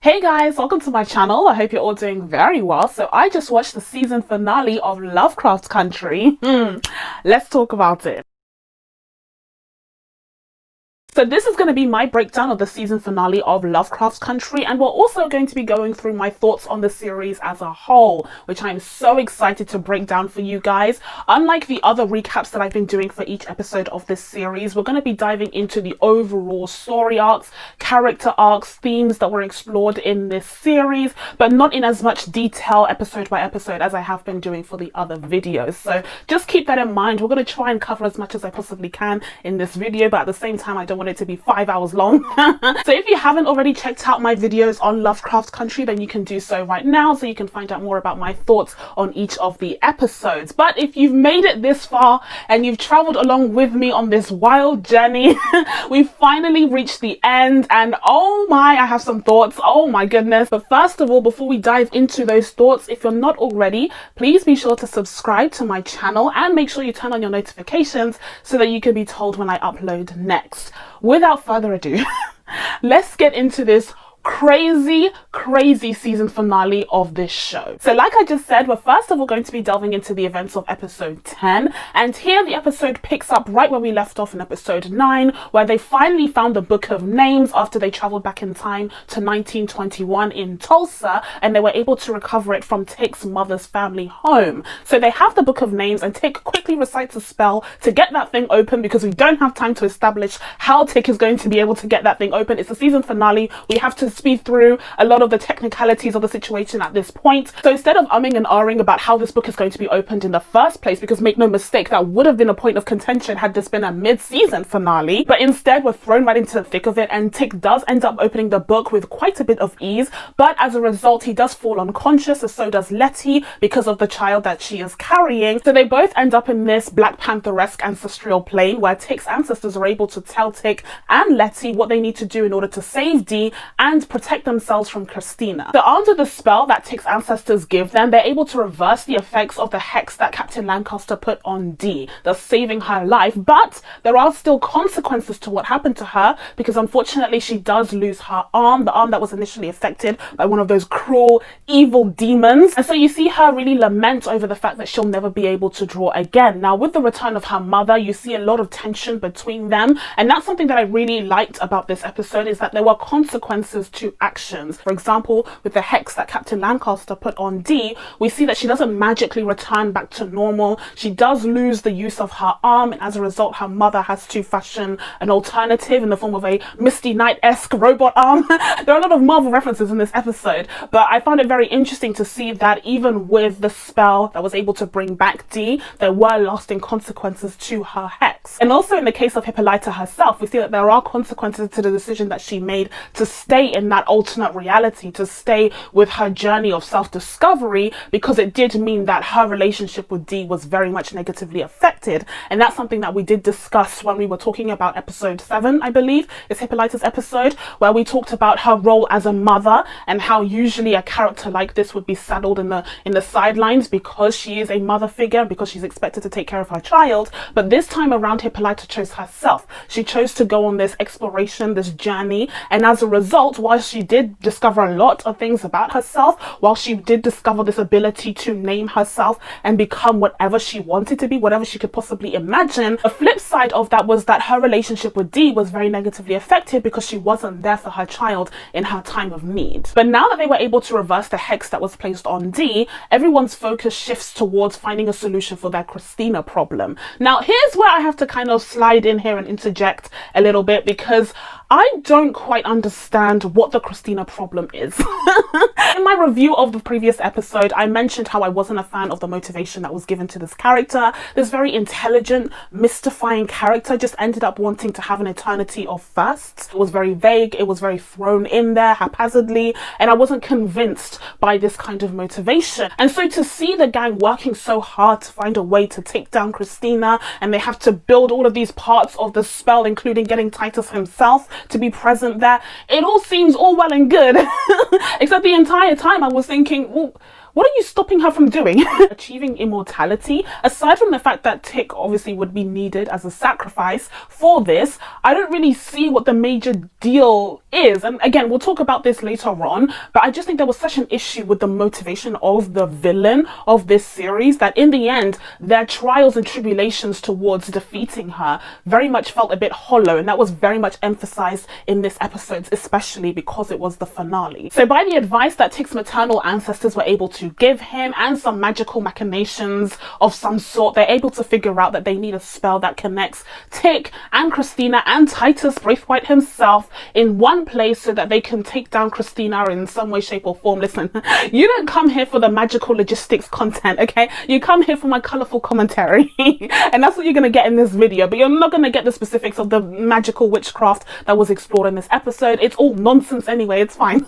Hey guys, welcome to my channel. I hope you're all doing very well. So I just watched the season finale of Lovecraft Country. Let's talk about it. So this is going to be my breakdown of the season finale of Lovecraft Country, and we're also going to be going through my thoughts on the series as a whole, which I'm so excited to break down for you guys. Unlike the other recaps that I've been doing for each episode of this series, we're going to be diving into the overall story arcs, character arcs, themes that were explored in this series, but not in as much detail episode by episode as I have been doing for the other videos. So just keep that in mind. We're going to try and cover as much as I possibly can in this video, but at the same time I don't want it to be 5 hours long. So if you haven't already checked out my videos on Lovecraft Country, then you can do so right now so you can find out more about my thoughts on each of the episodes. But if you've made it this far and you've traveled along with me on this wild journey, we've finally reached the end, and oh my, I have some thoughts. Oh my goodness. But first of all, before we dive into those thoughts, if you're not already, please be sure to subscribe to my channel and make sure you turn on your notifications so that you can be told when I upload next. Without further ado, let's get into this crazy season finale of this show. So like I just said, we're first of all going to be delving into the events of episode 10, and here the episode picks up right where we left off in episode 9, where they finally found the Book of Names after they traveled back in time to 1921 in Tulsa, and they were able to recover it from Tick's mother's family home. So they have the Book of Names, and Tick quickly recites a spell to get that thing open because we don't have time to establish how Tick is going to be able to get that thing open. It's the season finale. We have to speed through a lot of the technicalities of the situation at this point. So instead of umming and ahhing about how this book is going to be opened in the first place, because make no mistake, that would have been a point of contention had this been a mid-season finale, but instead we're thrown right into the thick of it, and Tick does end up opening the book with quite a bit of ease, but as a result he does fall unconscious, and so does Letty, because of the child that she is carrying. So they both end up in this Black Panther-esque ancestral plane where Tick's ancestors are able to tell Tick and Letty what they need to do in order to save Dee and protect themselves from Christina. So under the spell that Tick's ancestors give them, they're able to reverse the effects of the hex that Captain Lancaster put on Dee, thus saving her life. But there are still consequences to what happened to her, because unfortunately she does lose her arm, the arm that was initially affected by one of those cruel, evil demons. And so you see her really lament over the fact that she'll never be able to draw again. Now with the return of her mother, you see a lot of tension between them, and that's something that I really liked about this episode, is that there were consequences to actions. For example, with the hex that Captain Lancaster put on Dee, we see that she doesn't magically return back to normal. She does lose the use of her arm, and as a result her mother has to fashion an alternative in the form of a Misty Knight-esque robot arm. There are a lot of Marvel references in this episode, but I found it very interesting to see that even with the spell that was able to bring back Dee, there were lasting consequences to her hex. And also in the case of Hippolyta herself, we see that there are consequences to the decision that she made to stay in that alternate reality, to stay with her journey of self-discovery, because it did mean that her relationship with Dee was very much negatively affected. And that's something that we did discuss when we were talking about episode 7, I believe, is Hippolyta's episode, where we talked about her role as a mother and how usually a character like this would be saddled in the sidelines because she is a mother figure, because she's expected to take care of her child. But this time around, Hippolyta chose herself. She chose to go on this exploration, this journey, and as a result, while she did discover a lot of things about herself, while she did discover this ability to name herself and become whatever she wanted to be, whatever she could possibly imagine, the flip side of that was that her relationship with Dee was very negatively affected because she wasn't there for her child in her time of need. But now that they were able to reverse the hex that was placed on Dee, everyone's focus shifts towards finding a solution for their Christina problem. Now here's where I have to kind of slide in here and interject a little bit, because I don't quite understand what the Christina problem is. In my review of the previous episode, I mentioned how I wasn't a fan of the motivation that was given to this character. This very intelligent, mystifying character just ended up wanting to have an eternity of firsts. It was very vague, it was very thrown in there haphazardly, and I wasn't convinced by this kind of motivation. And so to see the gang working so hard to find a way to take down Christina, and they have to build all of these parts of the spell, including getting Titus himself to be present there, it all seems all well and good. Except the entire time I was thinking, well, what are you stopping her from doing? Achieving immortality, aside from the fact that Tick obviously would be needed as a sacrifice for this, I don't really see what the major deal is. And again, we'll talk about this later on, but I just think there was such an issue with the motivation of the villain of this series that in the end, their trials and tribulations towards defeating her very much felt a bit hollow, and that was very much emphasized in this episode, especially because it was the finale. So by the advice that Tick's maternal ancestors were able to give him and some magical machinations of some sort, they're able to figure out that they need a spell that connects Tick and Christina and Titus Braithwaite himself in one place so that they can take down Christina in some way, shape or form. Listen, you don't come here for the magical logistics content, okay? You come here for my colorful commentary and that's what you're going to get in this video, but you're not going to get the specifics of the magical witchcraft that was explored in this episode. It's all nonsense anyway, it's fine.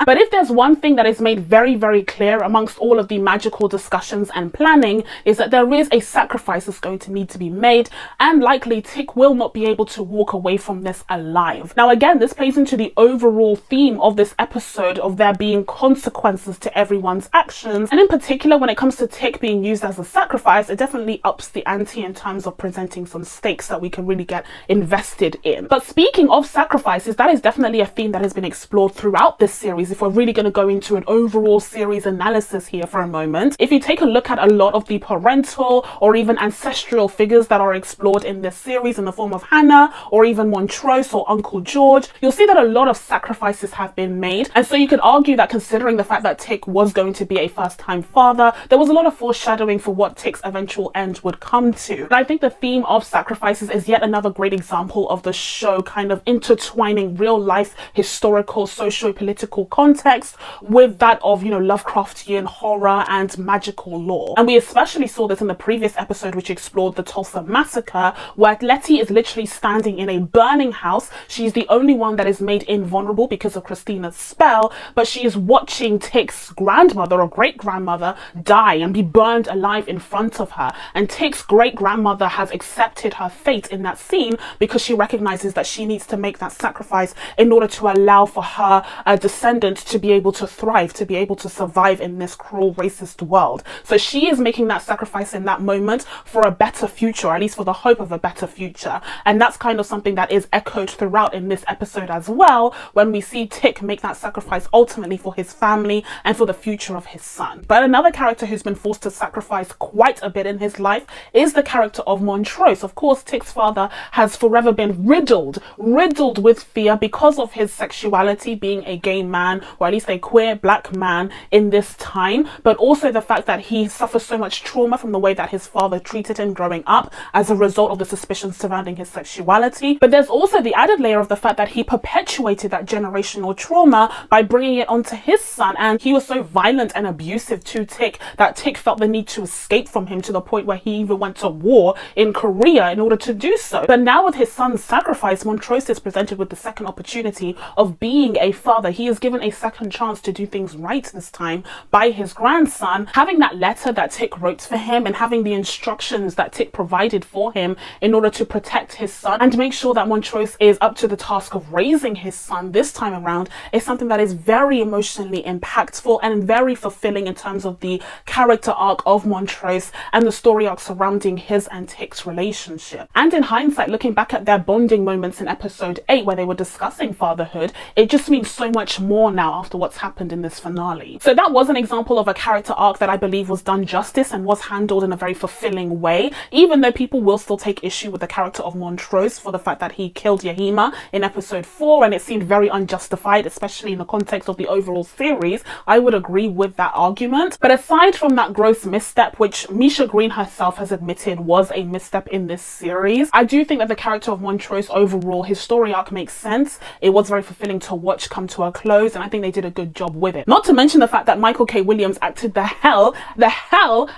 But if there's one thing that is made very, very clear amongst all of the magical discussions and planning, is that there is a sacrifice that's going to need to be made, and likely Tick will not be able to walk away from this alive. Now again, this plays into the overall theme of this episode of there being consequences to everyone's actions, and in particular when it comes to Tick being used as a sacrifice, it definitely ups the ante in terms of presenting some stakes that we can really get invested in. But speaking of sacrifices, that is definitely a theme that has been explored throughout this series. If we're really going to go into an overall series analysis here for a moment, if you take a look at a lot of the parental or even ancestral figures that are explored in this series in the form of Hannah or even Montrose or Uncle George, you'll see that a lot of sacrifices have been made. And so you could argue that considering the fact that Tick was going to be a first-time father, there was a lot of foreshadowing for what Tick's eventual end would come to. And I think the theme of sacrifices is yet another great example of the show kind of intertwining real life historical, socio-political context with that of, you know, Lovecraftian horror and magical lore. And we especially saw this in the previous episode, which explored the Tulsa massacre, where Letty is literally standing in a burning house. She's the only one that is made invulnerable because of Christina's spell, but she is watching Tick's grandmother or great-grandmother die and be burned alive in front of her. And Tick's great-grandmother has accepted her fate in that scene because she recognizes that she needs to make that sacrifice in order to allow for her descendant to be able to thrive, to be able to survive in this cruel, racist world. So she is making that sacrifice in that moment for a better future, or at least for the hope of a better future. And that's kind of something that is echoed throughout in this episode as well, when we see Tick make that sacrifice ultimately for his family and for the future of his son. But another character who's been forced to sacrifice quite a bit in his life is the character of Montrose. Of course, Tick's father has forever been riddled with fear because of his sexuality, being a gay man, or at least a queer black man in this time, but also the fact that he suffers so much trauma from the way that his father treated him growing up as a result of the suspicions surrounding his sexuality. But there's also the added layer of the fact that he perpetuated that generational trauma by bringing it onto his son, and he was so violent and abusive to Tick that Tick felt the need to escape from him, to the point where he even went to war in Korea in order to do so. But now with his son's sacrifice, Montrose is presented with the second opportunity of being a father. He is given a second chance to do things right this time by his grandson. Having that letter that Tick wrote for him and having the instructions that Tick provided for him in order to protect his son and make sure that Montrose is up to the task of raising his son this time around is something that is very emotionally impactful and very fulfilling in terms of the character arc of Montrose and the story arc surrounding his and Tick's relationship. And in hindsight, looking back at their bonding moments in episode 8 where they were discussing fatherhood, it just means so much more now after what's happened in this finale. So that was an example of a character arc that I believe was done justice and was handled in a very fulfilling way, even though people will still take issue with the character of Montrose for the fact that he killed Yahima in episode 4 and it seemed very unjustified, especially in the context of the overall series. I would agree with that argument. But aside from that gross misstep, which Misha Green herself has admitted was a misstep in this series, I do think that the character of Montrose overall, his story arc makes sense. It was very fulfilling to watch come to a close, and I think they did a good job with it. Not to mention the fact that Michael K. Williams acted the hell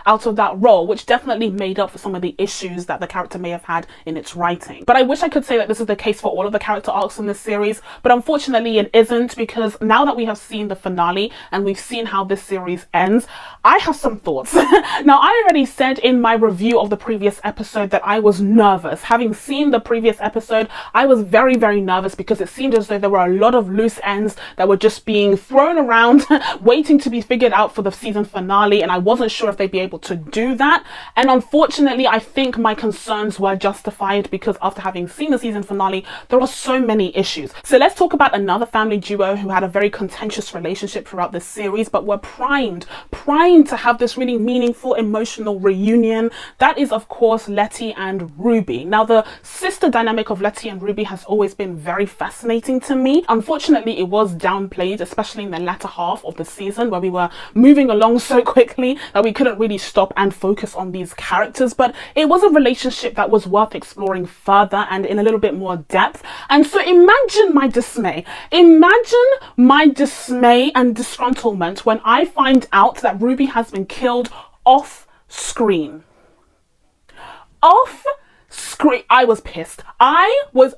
out of that role, which definitely made up for some of the issues that the character may have had in its writing. But I wish I could say that this is the case for all of the character arcs in this series, but unfortunately it isn't, because now that we have seen the finale and we've seen how this series ends, I have some thoughts. Now, I already said in my review of the previous episode that I was nervous. Having seen the previous episode, I was very, very nervous because it seemed as though there were a lot of loose ends that were just being thrown around, waiting to be figured it out for the season finale, and I wasn't sure if they'd be able to do that. And unfortunately, I think my concerns were justified, because after having seen the season finale, there are so many issues. So let's talk about another family duo who had a very contentious relationship throughout this series, but were primed to have this really meaningful emotional reunion. That is, of course, Letty and Ruby. Now, the sister dynamic of Letty and Ruby has always been very fascinating to me. Unfortunately, it was downplayed, especially in the latter half of the season, where we were moving along so quickly that we couldn't really stop and focus on these characters. But it was a relationship that was worth exploring further and in a little bit more depth. And so imagine my dismay. Imagine my dismay and disgruntlement when I find out that Ruby has been killed off screen. Off screen. I was pissed. I was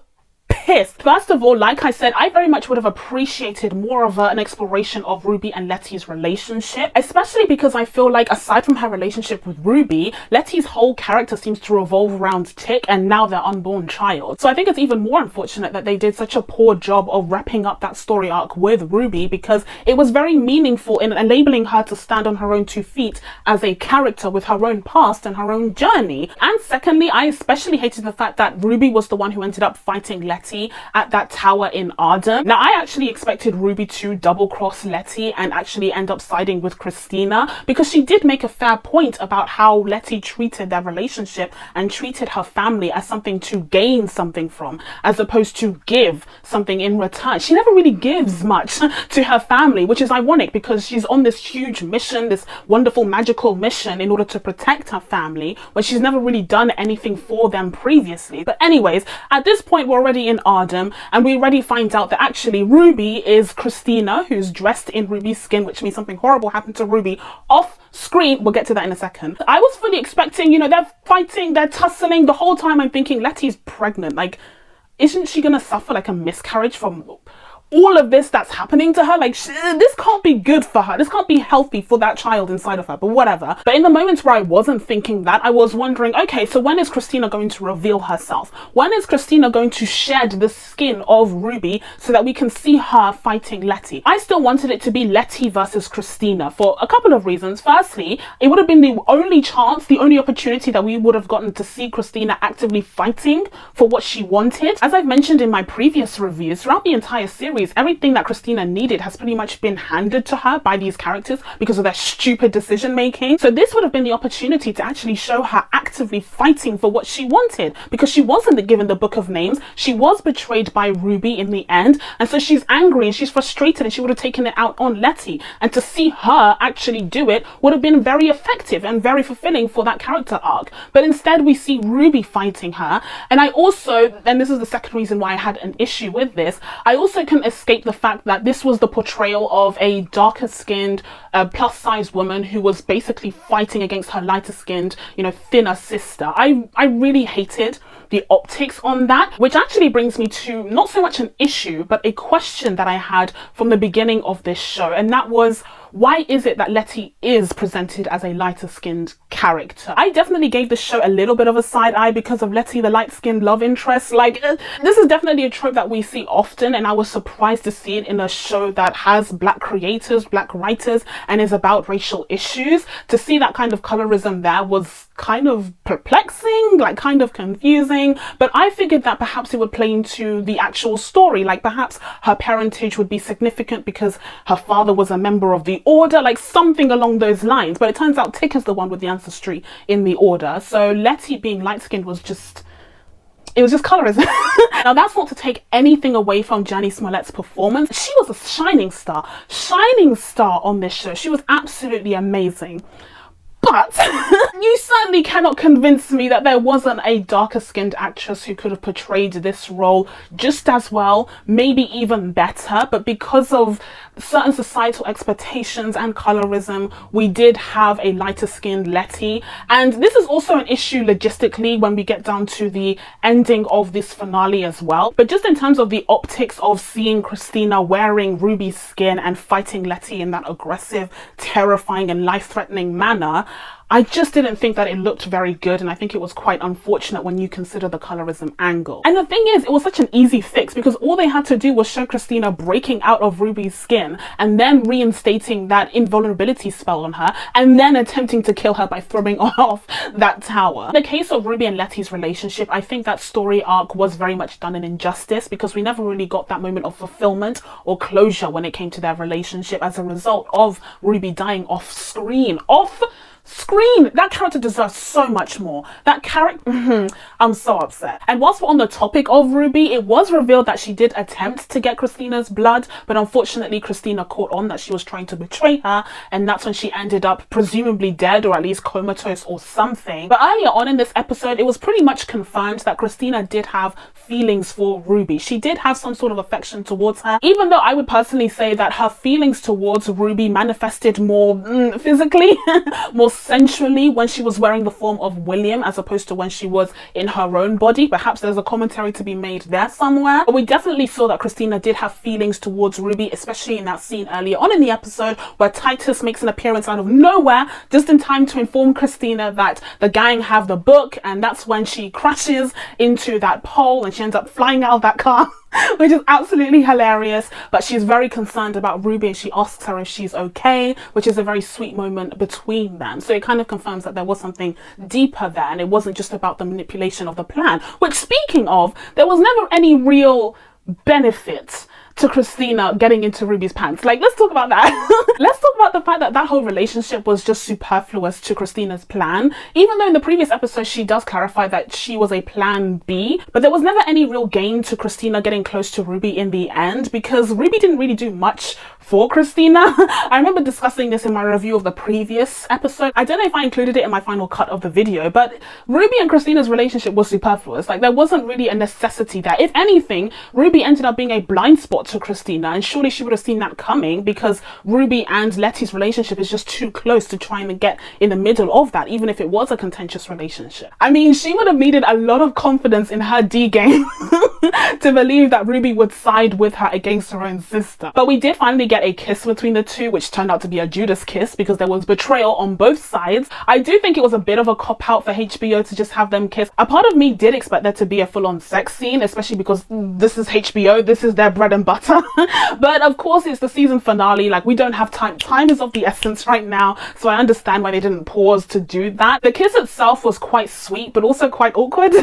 pissed. First of all, like I said, I very much would have appreciated more of an exploration of Ruby and Letty's relationship, especially because I feel like, aside from her relationship with Ruby, Letty's whole character seems to revolve around Tick and now their unborn child. So I think it's even more unfortunate that they did such a poor job of wrapping up that story arc with Ruby, because it was very meaningful in enabling her to stand on her own 2 feet as a character with her own past and her own journey. And secondly, I especially hated the fact that Ruby was the one who ended up fighting Letty at that tower in Arden. Now, I actually expected Ruby to double cross Letty and actually end up siding with Christina, because she did make a fair point about how Letty treated their relationship and treated her family as something to gain something from, as opposed to give something in return. She never really gives much to her family, which is ironic, because she's on this huge mission, this wonderful magical mission, in order to protect her family, when she's never really done anything for them previously. But anyways, at this point, we're already in Arden, and we already find out that actually Ruby is Christina, who's dressed in Ruby's skin, which means something horrible happened to Ruby off screen. We'll get to that in a second. I was fully expecting, you know, they're fighting, they're tussling. The whole time I'm thinking Letty's pregnant. Like, isn't she gonna suffer like a miscarriage from all of this that's happening to her? Like, this can't be good for her. This can't be healthy for that child inside of her, but whatever. But in the moments where I wasn't thinking that, I was wondering, okay, so when is Christina going to reveal herself? When is Christina going to shed the skin of Ruby so that we can see her fighting Letty? I still wanted it to be Letty versus Christina for a couple of reasons. Firstly, it would have been the only chance, the only opportunity that we would have gotten to see Christina actively fighting for what she wanted. As I've mentioned in my previous reviews, throughout the entire series, everything that Christina needed has pretty much been handed to her by these characters because of their stupid decision making. So this would have been the opportunity to actually show her actively fighting for what she wanted, because she wasn't given the book of names. She was betrayed by Ruby in the end, and so she's angry and she's frustrated, and she would have taken it out on Letty. And to see her actually do it would have been very effective and very fulfilling for that character arc. But instead we see Ruby fighting her. And I also, and this is the second reason why I had an issue with this, I also can escape the fact that this was the portrayal of a darker skinned plus size woman who was basically fighting against her lighter skinned, you know, thinner sister. I really hated the optics on that, which actually brings me to not so much an issue, but a question that I had from the beginning of this show. And that was, why is it that Letty is presented as a lighter skinned character? I definitely gave the show a little bit of a side eye because of Letty, the light skinned love interest. Like, this is definitely a trope that we see often, and I was surprised to see it in a show that has black creators, black writers, and is about racial issues. To see that kind of colorism there was kind of perplexing, like kind of confusing, but I figured that perhaps it would play into the actual story, like perhaps her parentage would be significant because her father was a member of the Order, like something along those lines. But it turns out Tick is the one with the ancestry in the Order, so Letty being light-skinned was just, it was just colorism. Now, that's not to take anything away from Janie Smollett's performance. She was a shining star on this show. She was absolutely amazing. But you certainly cannot convince me that there wasn't a darker skinned actress who could have portrayed this role just as well, maybe even better. But because of certain societal expectations and colorism, we did have a lighter skinned Letty. And this is also an issue logistically when we get down to the ending of this finale as well. But just in terms of the optics of seeing Christina wearing Ruby's skin and fighting Letty in that aggressive, terrifying and life-threatening manner, I just didn't think that it looked very good, and I think it was quite unfortunate when you consider the colorism angle. And the thing is, it was such an easy fix because all they had to do was show Christina breaking out of Ruby's skin and then reinstating that invulnerability spell on her and then attempting to kill her by throwing off that tower. In the case of Ruby and Letty's relationship, I think that story arc was very much done an injustice because we never really got that moment of fulfillment or closure when it came to their relationship as a result of Ruby dying off screen. That character deserves so much more. That character, I'm so upset. And whilst we're on the topic of Ruby, it was revealed that she did attempt to get Christina's blood, but unfortunately Christina caught on that she was trying to betray her, and that's when she ended up presumably dead or at least comatose or something. But earlier on in this episode, it was pretty much confirmed that Christina did have feelings for Ruby. She did have some sort of affection towards her, even though I would personally say that her feelings towards Ruby manifested more physically, more sensually when she was wearing the form of William as opposed to when she was in her own body. Perhaps there's a commentary to be made there somewhere, but we definitely saw that Christina did have feelings towards Ruby, especially in that scene earlier on in the episode where Titus makes an appearance out of nowhere just in time to inform Christina that the gang have the book, and that's when she crashes into that pole and she ends up flying out of that car. Which is absolutely hilarious, but she's very concerned about Ruby and she asks her if she's okay, which is a very sweet moment between them. So it kind of confirms that there was something deeper there and it wasn't just about the manipulation of the plan, which, speaking of, there was never any real benefit to Christina getting into Ruby's pants. Like, let's talk about that. Let's talk about the fact that that whole relationship was just superfluous to Christina's plan, even though in the previous episode she does clarify that she was a plan B, but there was never any real gain to Christina getting close to Ruby in the end because Ruby didn't really do much for Christina. I remember discussing this in my review of the previous episode. I don't know if I included it in my final cut of the video, but Ruby and Christina's relationship was superfluous. Like, there wasn't really a necessity there. If anything, Ruby ended up being a blind spot to Christina, and surely she would have seen that coming because Ruby and Letty's relationship is just too close to trying to get in the middle of that, even if it was a contentious relationship. I mean, she would have needed a lot of confidence in her D game to believe that Ruby would side with her against her own sister. But we did finally get a kiss between the two, which turned out to be a Judas kiss because there was betrayal on both sides. I do think it was a bit of a cop-out for HBO to just have them kiss. A part of me did expect there to be a full-on sex scene, especially because this is HBO, this is their bread and butter. But of course it's the season finale, like we don't have time. Time is of the essence right now, so I understand why they didn't pause to do that. The kiss itself was quite sweet, but also quite awkward,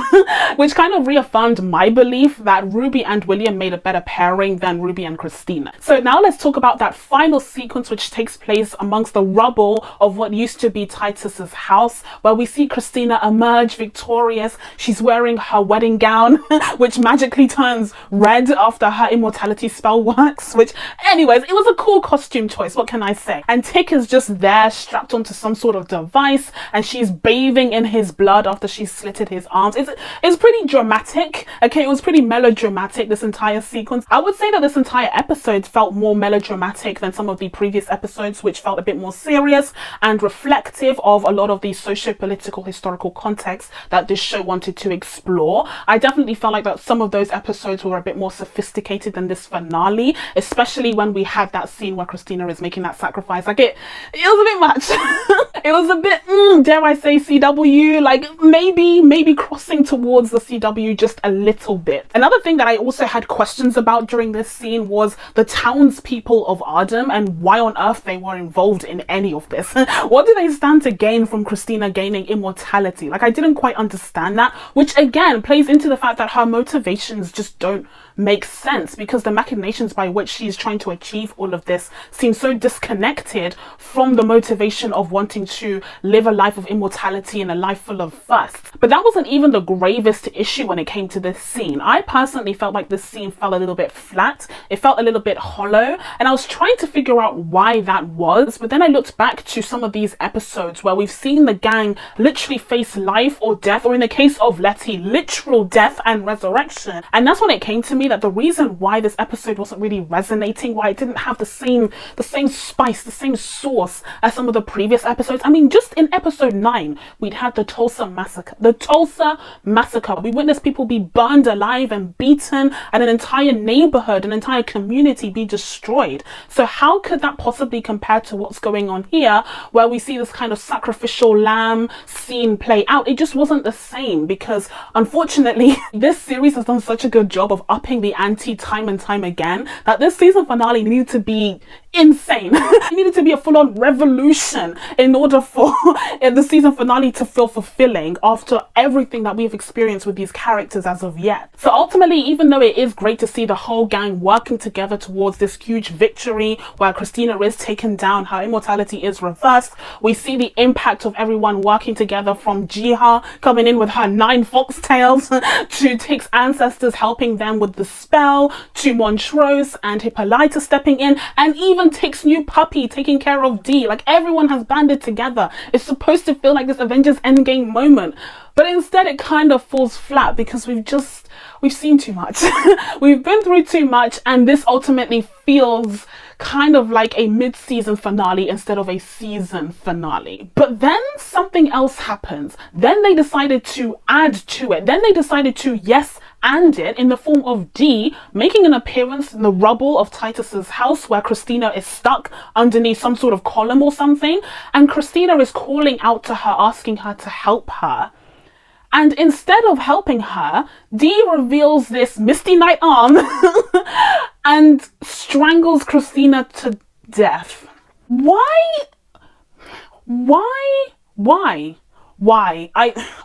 which kind of reaffirmed my belief that Ruby and William made a better pairing than Ruby and Christina. So now let's talk about that final sequence which takes place amongst the rubble of what used to be Titus's house, where we see Christina emerge victorious. She's wearing her wedding gown, which magically turns red after her immortality spell works, which, anyways, it was a cool costume choice, what can I say? And Tick is just there strapped onto some sort of device and she's bathing in his blood after she slitted his arms. It's pretty dramatic, okay? It was pretty melodramatic, this entire sequence. I would say that this entire episode felt more melodramatic than some of the previous episodes, which felt a bit more serious and reflective of a lot of the socio-political historical context that this show wanted to explore. I definitely felt like that some of those episodes were a bit more sophisticated than this finale, especially when we had that scene where Christina is making that sacrifice. Like, it was a bit much. It was a bit, dare I say, CW, like maybe crossing towards the CW just a little bit. Another thing that I also had questions about during this scene was the townspeople of Ardham and why on earth they were involved in any of this. What do they stand to gain from Christina gaining immortality? Like, I didn't quite understand that, which again plays into the fact that her motivations just don't make sense because the machinations by which she's trying to achieve all of this seem so disconnected from the motivation of wanting to live a life of immortality and a life full of firsts. But that wasn't even the gravest issue when it came to this scene. I personally felt like this scene fell a little bit flat. It felt a little bit hollow, and I was trying to figure out why that was. But then I looked back to some of these episodes where we've seen the gang literally face life or death, or in the case of Letty, literal death and resurrection. And that's when it came to me, me that the reason why this episode wasn't really resonating, why it didn't have the same spice, the same sauce as some of the previous episodes. I mean, just in episode 9, we'd had the Tulsa massacre. The Tulsa massacre. We witnessed people be burned alive and beaten, and an entire neighborhood, an entire community be destroyed. So how could that possibly compare to what's going on here, where we see this kind of sacrificial lamb scene play out? It just wasn't the same, because unfortunately this series has done such a good job of upping the ante time and time again that this season finale needed to be insane. It needed to be a full-on revolution in order for the season finale to feel fulfilling after everything that we've experienced with these characters as of yet. So ultimately, even though it is great to see the whole gang working together towards this huge victory where Christina is taken down, her immortality is reversed, we see the impact of everyone working together, from Jiha coming in with her 9 foxtails to Tick's ancestors helping them with the spell, to Montrose and Hippolyta stepping in, and even Tick's new puppy taking care of Dee. Like, everyone has banded together. It's supposed to feel like this Avengers Endgame moment, but instead it kind of falls flat because we've seen too much. We've been through too much, and this ultimately feels kind of like a mid-season finale instead of a season finale. But then something else happens. Then they decided to add to it. Then they decided to yes and it in the form of Dee making an appearance in the rubble of Titus's house, where Christina is stuck underneath some sort of column or something, and Christina is calling out to her, asking her to help her. And instead of helping her, Dee reveals this misty night arm and strangles Christina to death. Why?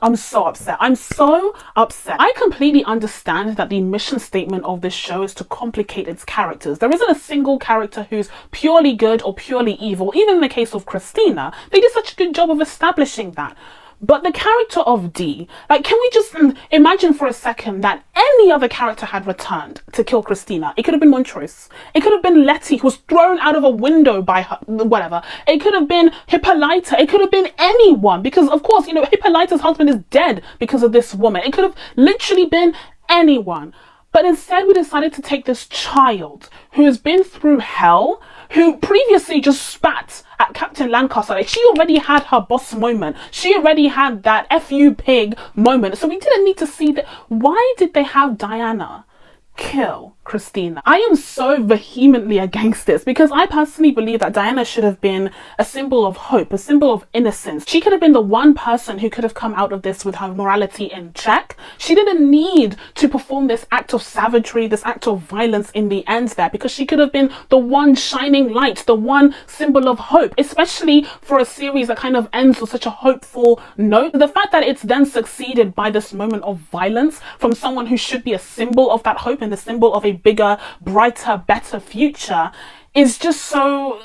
I'm so upset. I'm so upset. I completely understand that the mission statement of this show is to complicate its characters. There isn't a single character who's purely good or purely evil. Even in the case of Christina, they did such a good job of establishing that. But the character of Dee, like, can we just imagine for a second that any other character had returned to kill Christina? It could have been Montrose. It could have been Letty, who was thrown out of a window by her, whatever. It could have been Hippolyta. It could have been anyone, because of course, you know, Hippolyta's husband is dead because of this woman. It could have literally been anyone. But instead we decided to take this child who has been through hell, who previously just spat at Captain Lancaster. Like, she already had her boss moment. She already had that F you pig moment. So we didn't need to see that. Why did they have Diana kill Christina? I am so vehemently against this, because I personally believe that Diana should have been a symbol of hope, a symbol of innocence. She could have been the one person who could have come out of this with her morality in check. She didn't need to perform this act of savagery, this act of violence in the end there, because she could have been the one shining light, the one symbol of hope, especially for a series that kind of ends with such a hopeful note. The fact that it's then succeeded by this moment of violence from someone who should be a symbol of that hope and the symbol of a bigger, brighter, better future is just so,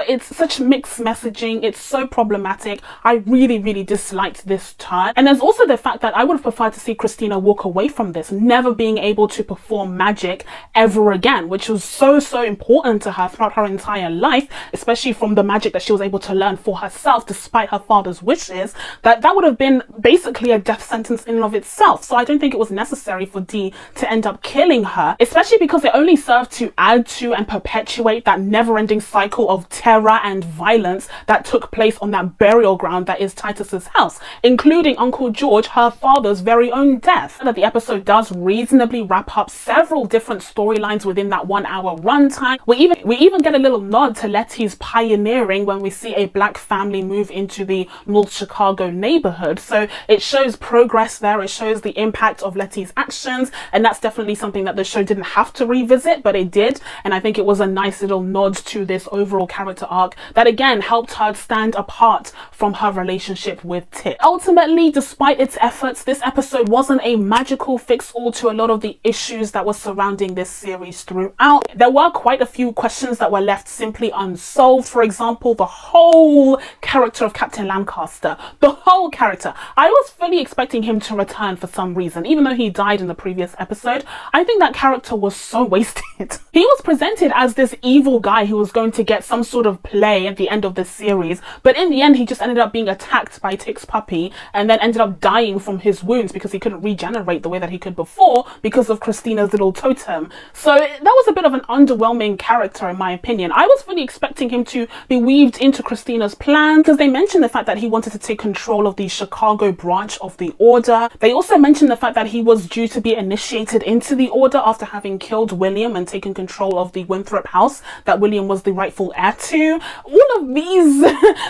it's such mixed messaging. It's so problematic. I really disliked this turn. And there's also the fact that I would have preferred to see Christina walk away from this, never being able to perform magic ever again, which was so important to her throughout her entire life, especially from the magic that she was able to learn for herself despite her father's wishes. That would have been basically a death sentence in and of itself. So I don't think it was necessary for Dee to end up killing her, especially because it only served to add to and perpetuate that never-ending cycle of terror and violence that took place on that burial ground that is Titus's house, including Uncle George, her father's very own death. That the episode does reasonably wrap up several different storylines within that 1 hour runtime. We even get a little nod to Letty's pioneering when we see a black family move into the North Chicago neighborhood. So it shows progress there. It shows the impact of Letty's actions, and that's definitely something that the show didn't have to revisit, but it did. And I think it was a nice little nod to this overall character arc that again helped her stand apart from her relationship with Tick. Ultimately, despite its efforts, this episode wasn't a magical fix-all to a lot of the issues that were surrounding this series throughout. There were quite a few questions that were left simply unsolved. For example, the whole character of Captain Lancaster. The whole character. I was fully expecting him to return for some reason, even though he died in the previous episode. I think that character was so wasted. He was presented as this evil likable guy who was going to get some sort of play at the end of the series, but in the end he just ended up being attacked by Tick's puppy and then ended up dying from his wounds because he couldn't regenerate the way that he could before because of Christina's little totem. So that was a bit of an underwhelming character in my opinion. I was fully expecting him to be weaved into Christina's plan because they mentioned the fact that he wanted to take control of the Chicago branch of the Order. They also mentioned the fact that he was due to be initiated into the Order after having killed William and taken control of the Winthrop house that William was the rightful heir to. All of these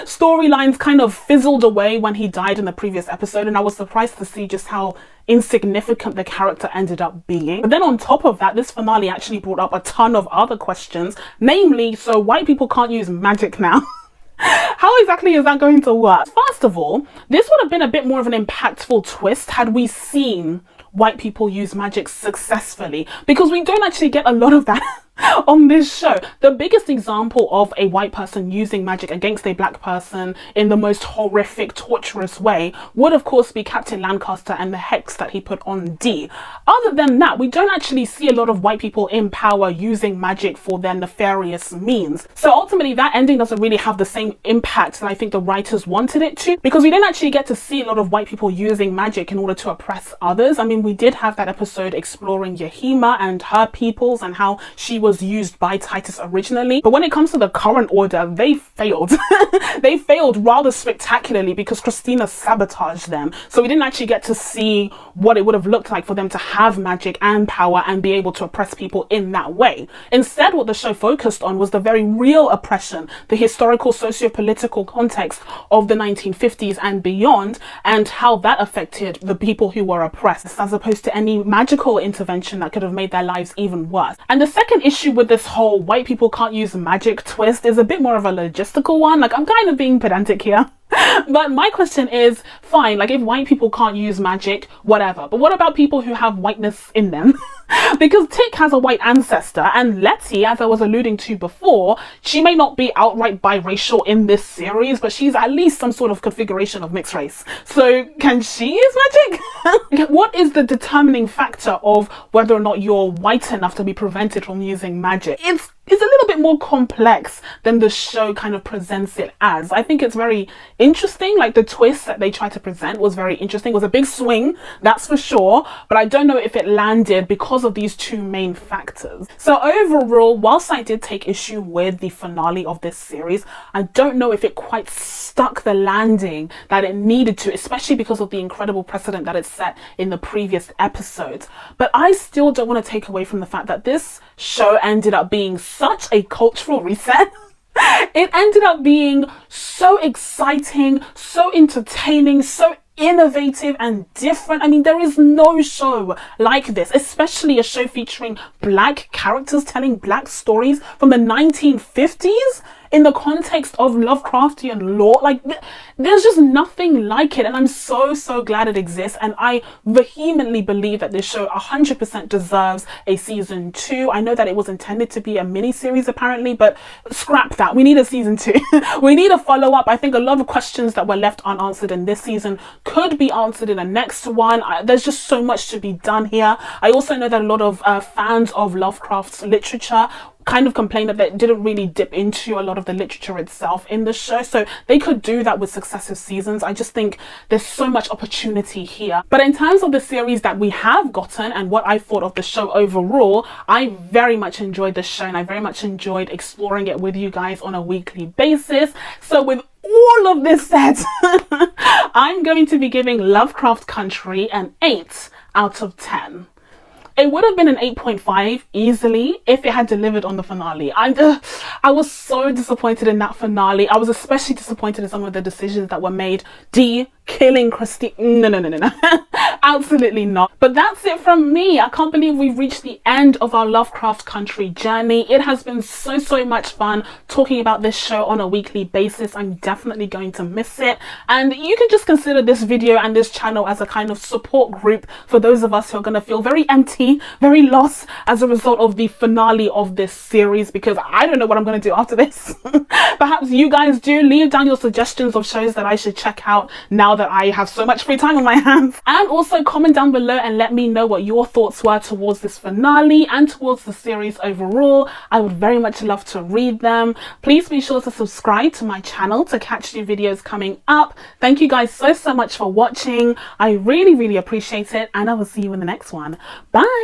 storylines kind of fizzled away when he died in the previous episode, and I was surprised to see just how insignificant the character ended up being. But then on top of that, this finale actually brought up a ton of other questions, namely, so white people can't use magic now. How exactly is that going to work? First of all, this would have been a bit more of an impactful twist had we seen white people use magic successfully, because we don't actually get a lot of that on this show. The biggest example of a white person using magic against a black person in the most horrific, torturous way would of course be Captain Lancaster and the hex that he put on Dee. Other than that, we don't actually see a lot of white people in power using magic for their nefarious means. So ultimately that ending doesn't really have the same impact that I think the writers wanted it to, because we didn't actually get to see a lot of white people using magic in order to oppress others. I mean, we did have that episode exploring Yahima and her peoples and how she was used by Titus originally, but when it comes to the current Order, they failed. They failed rather spectacularly because Christina sabotaged them. So we didn't actually get to see what it would have looked like for them to have magic and power and be able to oppress people in that way. Instead, what the show focused on was the very real oppression, the historical socio-political context of the 1950s and beyond, and how that affected the people who were oppressed, as opposed to any magical intervention that could have made their lives even worse. And the second issue with this whole white people can't use magic twist is a bit more of a logistical one. Like, I'm kind of being pedantic here. But my question is, fine, like if white people can't use magic, whatever. But what about people who have whiteness in them? Because Tick has a white ancestor, and Letty, as I was alluding to before, she may not be outright biracial in this series, but she's at least some sort of configuration of mixed race. So can she use magic? What is the determining factor of whether or not you're white enough to be prevented from using magic? It's a little bit more complex than the show kind of presents it as. I think it's very interesting. Like, the twist that they tried to present was very interesting. It was a big swing, that's for sure, but I don't know if it landed because of these two main factors. So overall, whilst I did take issue with the finale of this series, I don't know if it quite stuck the landing that it needed to, especially because of the incredible precedent that it set in the previous episodes. But I still don't want to take away from the fact that this show ended up being such a cultural reset. It ended up being so exciting, so entertaining, so innovative and different. I mean, there is no show like this, especially a show featuring black characters telling black stories from the 1950s in the context of Lovecraftian lore. Like, there's just nothing like it, and I'm so glad it exists, and I vehemently believe that this show 100% deserves a season 2. I know that it was intended to be a mini-series apparently, but scrap that. We need a season 2. We need a follow-up. I think a lot of questions that were left unanswered in this season could be answered in the next one. There's just so much to be done here. I also know that a lot of fans of Lovecraft's literature kind of complained that they didn't really dip into a lot of the literature itself in the show, so they could do that with successive seasons. I just think there's so much opportunity here. But in terms of the series that we have gotten and what I thought of the show overall, I very much enjoyed the show, and I very much enjoyed exploring it with you guys on a weekly basis. So with all of this said, I'm going to be giving Lovecraft Country an 8 out of 10. It would have been an 8.5 easily if it had delivered on the finale. I was so disappointed in that finale. I was especially disappointed in some of the decisions that were made. Dee killing Christina. No. Absolutely not. But that's it from me. I can't believe we've reached the end of our Lovecraft Country journey. It has been so much fun talking about this show on a weekly basis. I'm definitely going to miss it. And you can just consider this video and this channel as a kind of support group for those of us who are going to feel very empty empty, very lost as a result of the finale of this series, because I don't know what I'm going to do after this. Perhaps you guys do. Leave down your suggestions of shows that I should check out now that I have so much free time on my hands. And also comment down below and let me know what your thoughts were towards this finale and towards the series overall. I would very much love to read them. Please be sure to subscribe to my channel to catch new videos coming up. Thank you guys so much for watching. I really appreciate it, and I will see you in the next one. Bye.